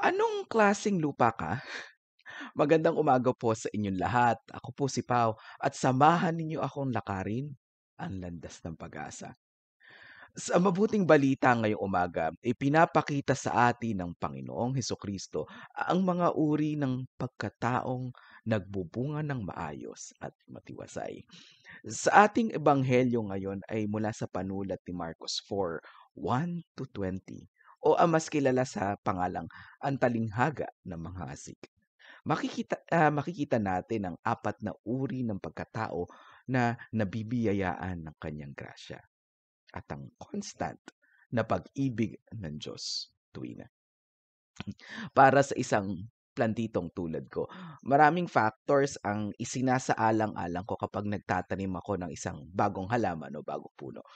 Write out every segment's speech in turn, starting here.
Anong klaseng lupa ka? Magandang umaga po sa inyong lahat. Ako po si Pau at samahan ninyo akong lakarin ang landas ng pag-asa. Sa mabuting balita ngayong umaga, ipinapakita sa atin ng Panginoong Hesukristo ang mga uri ng pagkataong nagbubunga ng maayos at matiwasay. Sa ating ebanghelyo ngayon ay mula sa panulat ni Marcos 4:1 to 20 o ang mas kilala sa pangalang Ang Talinghaga ng Mga Asik. Makikita natin ang apat na uri ng pagkatao na nabibiyayaan ng kanyang grasya at ang constant na pag-ibig ng Diyos tuwina. Para sa isang plantitong tulad ko, maraming factors ang isinasaalang-alang ko kapag nagtatanim ako ng isang bagong halaman o bagong puno.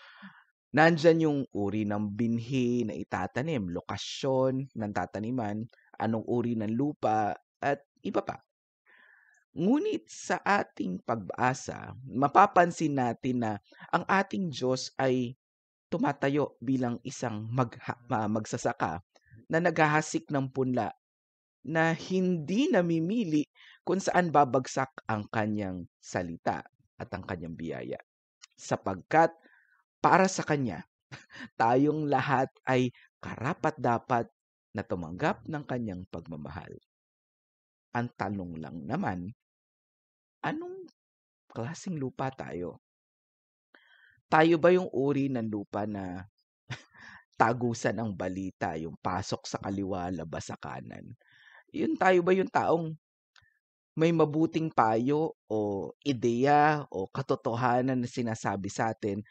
Nandyan yung uri ng binhi na itatanim, lokasyon ng tataniman, anong uri ng lupa, at iba pa. Ngunit sa ating pagbasa, mapapansin natin na ang ating Diyos ay tumatayo bilang isang magsasaka na naghahasik ng punla na hindi namimili kung saan babagsak ang kanyang salita at ang kanyang biyaya. Sapagkat para sa kanya, tayong lahat ay karapat-dapat na tumanggap ng kanyang pagmamahal. Ang tanong lang naman, anong klaseng lupa tayo? Tayo ba yung uri ng lupa na tagusan ang balita, yung pasok sa kaliwa, labas sa kanan? Yun tayo ba yung taong may mabuting payo o ideya o katotohanan na sinasabi sa atin,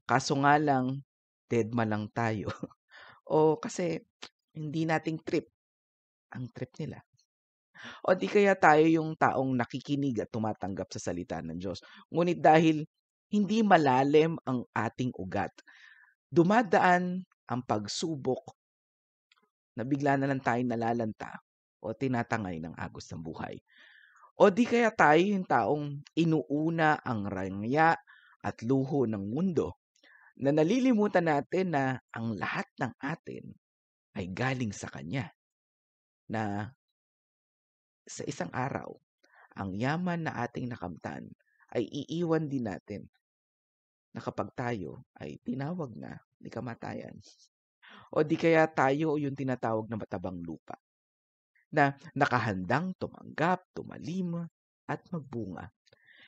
kaso nga lang, dedma lang tayo. O kasi hindi nating trip ang trip nila. O di kaya tayo yung taong nakikinig at tumatanggap sa salita ng Diyos. Ngunit dahil hindi malalim ang ating ugat, dumadaan ang pagsubok na bigla na lang tayong nalalanta o tinatangay ng agos ng buhay. O di kaya tayo yung taong inuuna ang rangya at luho ng mundo na nalilimutan natin na ang lahat ng atin ay galing sa Kanya, na sa isang araw, ang yaman na ating nakamtan ay iiwan din natin na kapag tayo ay tinawag na ni kamatayan. O di kaya tayo yung tinatawag na matabang lupa na nakahandang tumanggap, tumalim, at magbunga.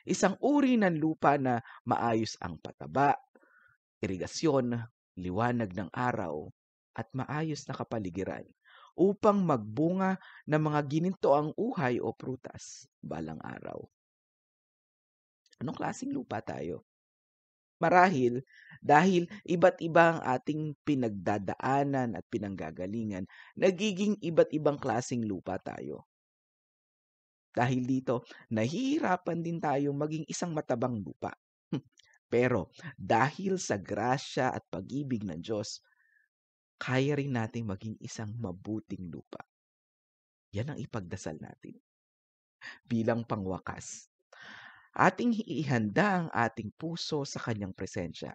Isang uri ng lupa na maayos ang pataba, irigasyon, liwanag ng araw, at maayos na kapaligiran upang magbunga ng mga ginintoang uhay o prutas balang araw. Anong klaseng lupa tayo? Marahil dahil iba't iba ang ating pinagdadaanan at pinanggagalingan, nagiging iba't ibang klaseng lupa tayo. Dahil dito, nahihirapan din tayong maging isang matabang lupa. Pero dahil sa grasya at pag-ibig ng Diyos, kaya rin nating maging isang mabuting lupa. Yan ang ipagdasal natin. Bilang pangwakas, ating ihanda ang ating puso sa kanyang presensya.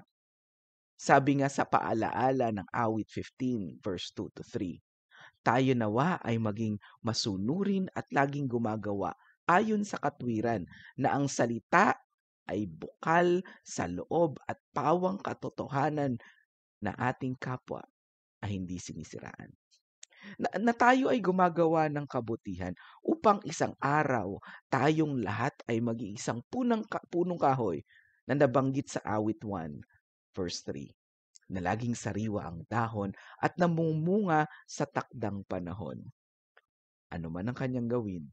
Sabi nga sa paalaala ng awit 15 verse 2 to 3, tayo nawa ay maging masunurin at laging gumagawa ayon sa katwiran na ang salita ay bukal sa loob at pawang katotohanan na ating kapwa ay hindi sinisiraan. Na tayo ay gumagawa ng kabutihan upang isang araw tayong lahat ay maging isang punong kahoy na nabanggit sa awit 1 verse 3, na laging sariwa ang dahon at namumunga sa takdang panahon. Ano man ang kanyang gawin,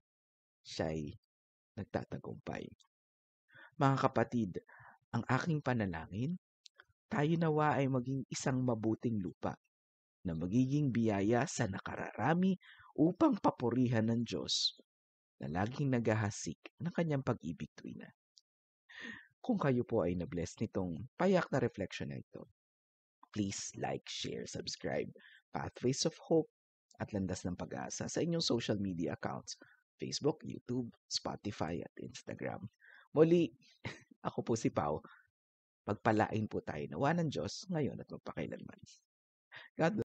siya'y nagtatagumpay. Mga kapatid, ang aking panalangin, tayo nawa ay maging isang mabuting lupa na magiging biyaya sa nakararami upang papurihan ng Diyos na laging naghahasik ng kanyang pag-ibig tuwina. Kung kayo po ay na-bless nitong payak na reflection na ito, please like, share, subscribe Pathways of Hope at Landas ng Pag-asa sa inyong social media accounts, Facebook, YouTube, Spotify at Instagram. Muli, ako po si Pau. Pagpalain po tayo nawa ng Diyos ngayon at magpakailanman. God bless.